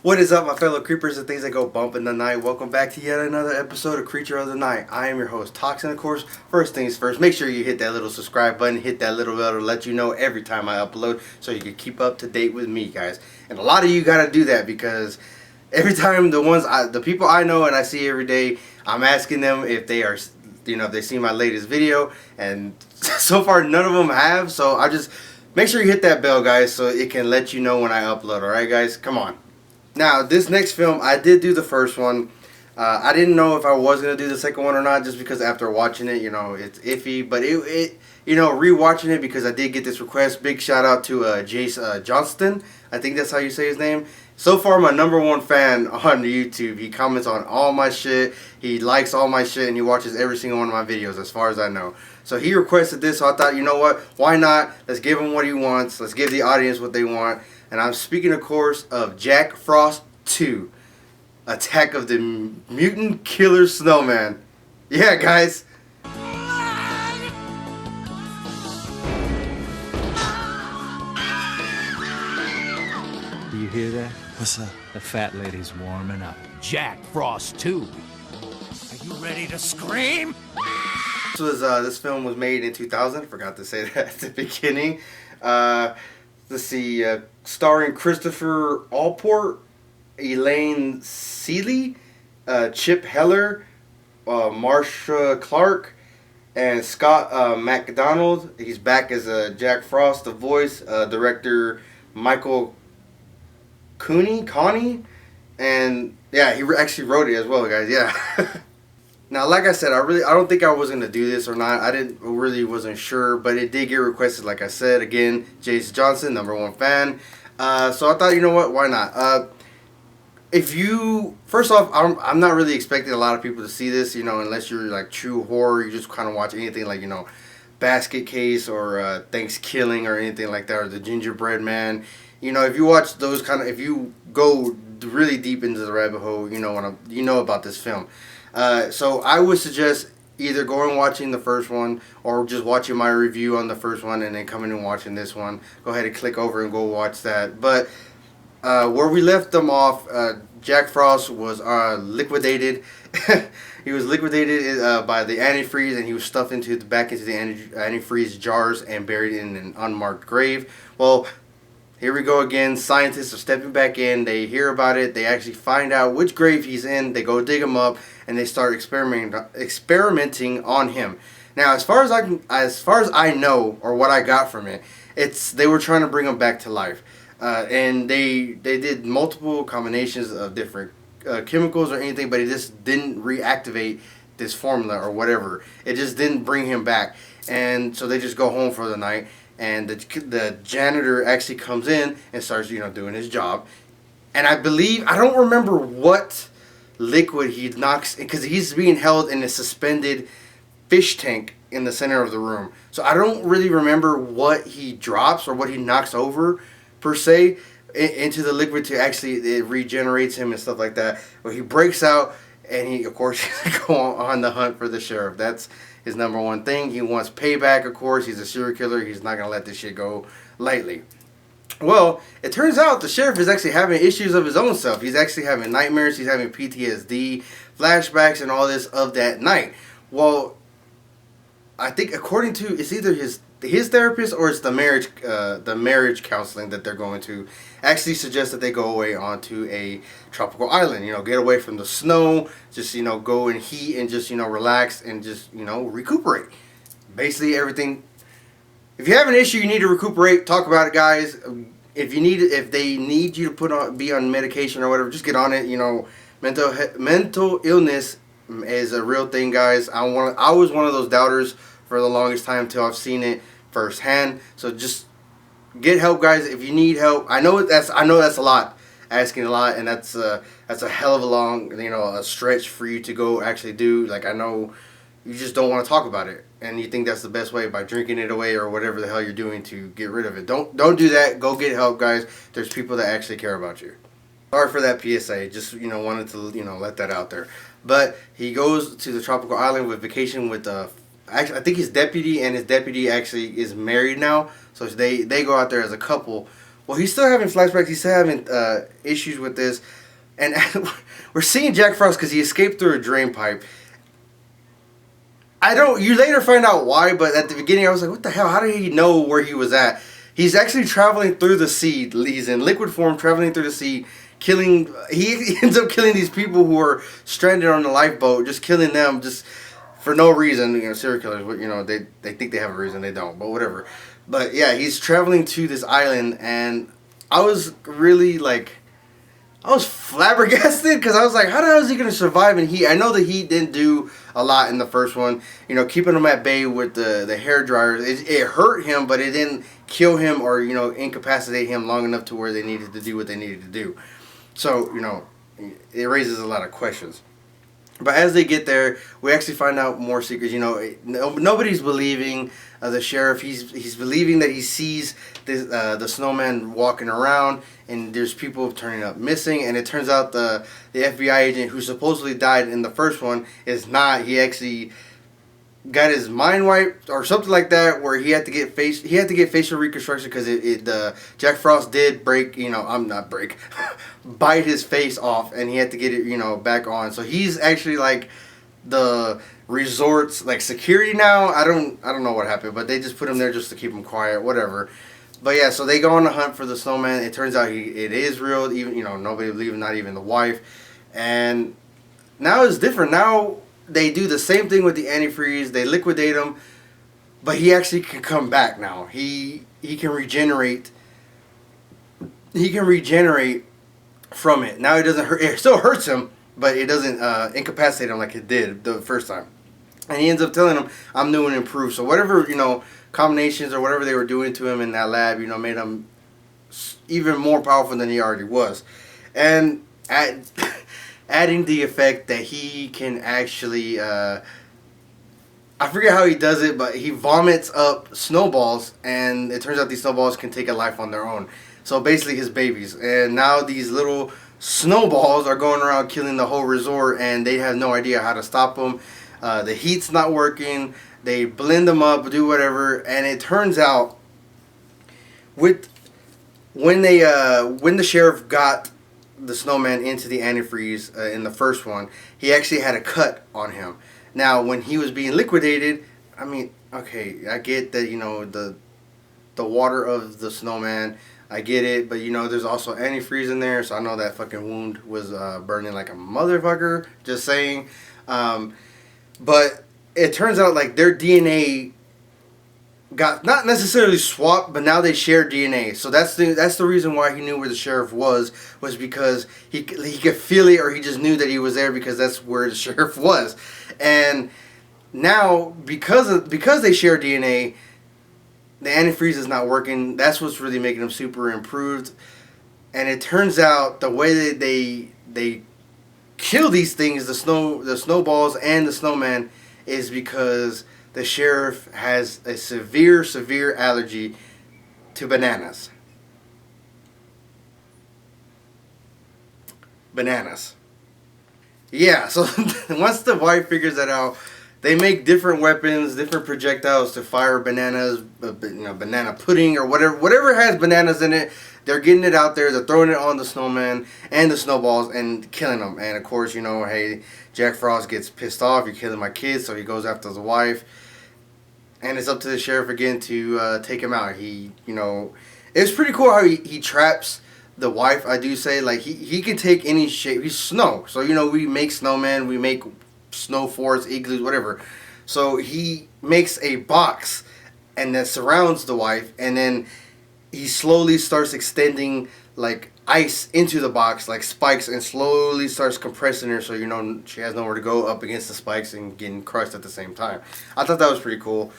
What is up, my fellow creepers and things that go bump in the night? Welcome back to yet another episode of Creature of the Night. I am your host, Toxin, of course. First things first, make sure you hit that little subscribe button, hit that little bell to let you know every time I upload so you can keep up to date with me, guys. And a lot of you gotta do that because every time the people I know and I see every day, I'm asking them if they are, if they see my latest video, and so far none of them have, so I just make sure you hit that bell, guys, so it can let you know when I upload, alright, guys? Come on. Now, this next film, I did do the first one. I didn't know if I was going to do the second one or not, just because after watching it, it's iffy. But rewatching it, because I did get this request. Big shout out to Jayse Johnston. I think that's how you say his name. So far, my #1 fan on YouTube. He comments on all my shit. He likes all my shit, and he watches every single one of my videos, as far as I know. So he requested this, so I thought, you know what? Why not? Let's give him what he wants. Let's give the audience what they want. And I'm speaking, of course, of Jack Frost 2, Attack of the Mutant Killer Snowman. Yeah, guys. Do you hear that? What's that? The fat lady's warming up. Jack Frost 2. Are you ready to scream? This film was made in 2000. Forgot to say that at the beginning. Let's see, starring Christopher Allport, Elaine Seeley, Chip Heller, Marsha Clark, and Scott MacDonald. He's back as Jack Frost, the voice. Director Michael Coney, and yeah, he actually wrote it as well, guys. Yeah. Now, like I said, I don't think I was gonna do this or not. Wasn't sure, but it did get requested. Like I said, again, Jayse Johnston, #1 fan. So I thought, you know what? Why not? First off, I'm not really expecting a lot of people to see this. Unless you're like true horror, you just kind of watch anything like Basket Case or Thanksgiving or anything like that, or The Gingerbread Man. If you watch those if you go really deep into the rabbit hole, you know about this film. So I would suggest either going and watching the first one or just watching my review on the first one and then coming and watching this one. Go ahead and click over and go watch that. But where we left them off, Jack Frost was liquidated. He was liquidated by the antifreeze, and he was stuffed back into the antifreeze jars and buried in an unmarked grave. Well, here we go again. Scientists are stepping back in. They hear about it. They actually find out which grave he's in. They go dig him up, and they start experimenting on him. Now, as far as I know, or what I got from it, they were trying to bring him back to life, and they did multiple combinations of different chemicals or anything, but it just didn't reactivate this formula or whatever. It just didn't bring him back, and so they just go home for the night. And the janitor actually comes in and starts, doing his job. And I don't remember what liquid he knocks, because he's being held in a suspended fish tank in the center of the room. So I don't really remember what he drops or what he knocks over, per se, into the liquid to actually, it regenerates him and stuff like that. But he breaks out, and he, of course, go on the hunt for the sheriff. That's his #1 thing. He wants payback, of course. He's a serial killer. He's not going to let this shit go lightly. Well, it turns out the sheriff is actually having issues of his own self. He's actually having nightmares. He's having PTSD, flashbacks, and all this of that night. Well, I think according to, it's either his therapist or it's the marriage counseling that they're going to, actually suggest that they go away onto a tropical island, get away from the snow, just, go and heat and just, relax and just, recuperate. Basically everything. If you have an issue, you need to recuperate, talk about it, guys. If they need you to be on medication or whatever, just get on it. Mental illness is a real thing, guys. I was one of those doubters for the longest time until I've seen it firsthand. So just get help, guys, if you need help. I know that's a lot, asking a lot, and that's a hell of a long, a stretch for you to go actually do. Like, I know you just don't want to talk about it, and you think that's the best way by drinking it away or whatever the hell you're doing to get rid of it. Don't do that. Go get help, guys. There's people that actually care about you. Sorry for that PSA. Just wanted to let that out there. But he goes to the tropical island with vacation with actually, I think his deputy, and his deputy actually is married now. So they go out there as a couple. Well, he's still having flashbacks. He's still having issues with this. And we're seeing Jack Frost because he escaped through a drain pipe. You later find out why, but at the beginning I was like, what the hell? How did he know where he was at? He's actually traveling through the sea. He's in liquid form, traveling through the sea, he ends up killing these people who are stranded on the lifeboat, just killing them just for no reason. Serial killers, they think they have a reason, they don't, but whatever. But yeah, he's traveling to this island, and I was really I was flabbergasted because I was like, how the hell is he going to survive in heat? I know the heat didn't do a lot in the first one. Keeping him at bay with the hair dryers, it hurt him, but it didn't kill him or, incapacitate him long enough to where they needed to do what they needed to do. So, it raises a lot of questions. But as they get there, we actually find out more secrets. Nobody's believing the sheriff. He's believing that he sees the snowman walking around, and there's people turning up missing. And it turns out the FBI agent who supposedly died in the first one is not. He actually got his mind wiped or something like that, where he had to get facial reconstruction because Jack Frost did bite his face off, and he had to get it back on. So he's actually the resort's security now. I don't know what happened, but they just put him there just to keep him quiet, whatever. But yeah, so they go on the hunt for the snowman. It turns out it is real. Even nobody believed, not even the wife. And now it's different. Now they do the same thing with the antifreeze. They liquidate him, but he actually can come back now. He can regenerate. He can regenerate from it. Now it doesn't hurt. It still hurts him, but it doesn't incapacitate him like it did the first time. And he ends up telling him, "I'm new and improved." So whatever combinations or whatever they were doing to him in that lab, made him even more powerful than he already was, and adding the effect that he can actually, I forget how he does it, but he vomits up snowballs, and it turns out these snowballs can take a life on their own. So basically his babies. And now these little snowballs are going around killing the whole resort, and they have no idea how to stop them. The heat's not working. They blend them up, do whatever, and it turns out when the sheriff got the snowman into the antifreeze in the first one, he actually had a cut on him. Now, when he was being liquidated, I mean, okay, I get that the water of the snowman, I get it, but there's also antifreeze in there, so I know that fucking wound was burning like a motherfucker. Just saying, but it turns out their DNA got not necessarily swapped, but now they share DNA. So that's the reason why he knew where the sheriff was because he could feel it, or he just knew that he was there because that's where the sheriff was. And now because they share DNA, the antifreeze is not working. That's what's really making them super improved. And it turns out the way that they kill these things, the snowballs and the snowman, is because the sheriff has a severe allergy to bananas. Yeah, so once the wife figures that out, they make different weapons, different projectiles to fire bananas, banana pudding or whatever has bananas in it. They're getting it out there. They're throwing it on the snowman and the snowballs and killing them. And of course, hey, Jack Frost gets pissed off. You're killing my kids, so he goes after the wife. And it's up to the sheriff again to take him out. It's pretty cool how he traps the wife. I do say he can take any shape. He's snow, so we make snowmen, we make snow forts, igloos, whatever. So he makes a box and that surrounds the wife, and then he slowly starts extending ice into the box, spikes, and slowly starts compressing her, so she has nowhere to go up against the spikes and getting crushed at the same time. I thought that was pretty cool.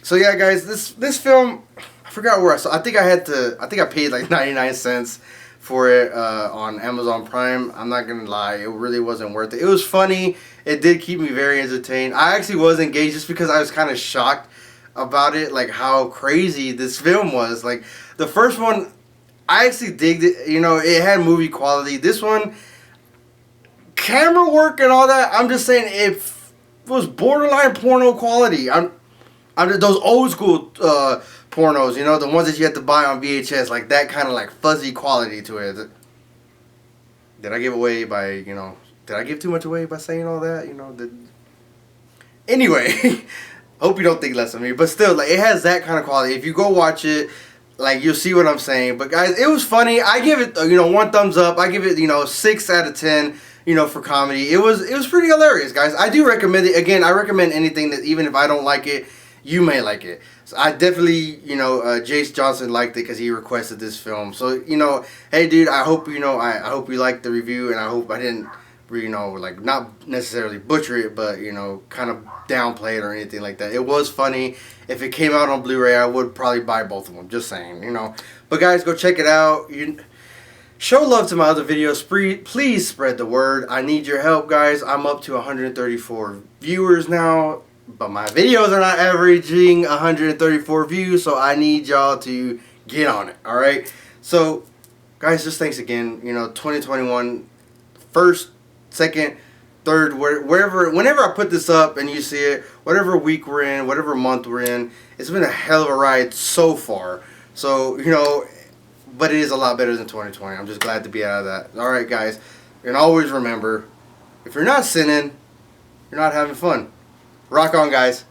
So yeah, guys, this film, I forgot where I saw. I think I paid 99 cents for it on Amazon Prime. I'm not gonna lie, it really wasn't worth it. It was funny. It did keep me very entertained. I actually was engaged just because I was kind of shocked about it, how crazy this film was. The first one, I actually digged it. It had movie quality. This one, camera work and all that, I'm just saying it was borderline porno quality. Those old school pornos, you know, the ones that you had to buy on VHS, like that kind of like fuzzy quality to it. Did I give away by, you know, did I give too much away by saying all that? You know, anyway, hope you don't think less of me, but still, like, it has that kind of quality. If you go watch it, like, you'll see what I'm saying. But guys, it was funny. I give it, you know, 1 thumbs up. I give it, you know, 6 out of 10. You know, for comedy, it was pretty hilarious, guys. I do recommend it. Again, I recommend anything that, even if I don't like it, you may like it. So I definitely, you know, Jayse Johnston liked it because he requested this film. So, you know, hey, dude, I hope, you know, I hope you liked the review, and I hope I didn't, you know, like, not necessarily butcher it, but, you know, kind of downplay it or anything like that. It was funny. If it came out on Blu-ray, I would probably buy both of them. Just saying, you know. But guys, go check it out. Show love to my other videos. Please spread the word. I need your help, guys. I'm up to 134 viewers now, but my videos are not averaging 134 views, so I need y'all to get on it, all right? So, guys, just thanks again. You know, 2021, first, second, third, whenever I put this up and you see it, whatever week we're in, whatever month we're in, it's been a hell of a ride so far. So, you know, but it is a lot better than 2020. I'm just glad to be out of that. Alright, guys. And always remember, if you're not sinning, you're not having fun. Rock on, guys.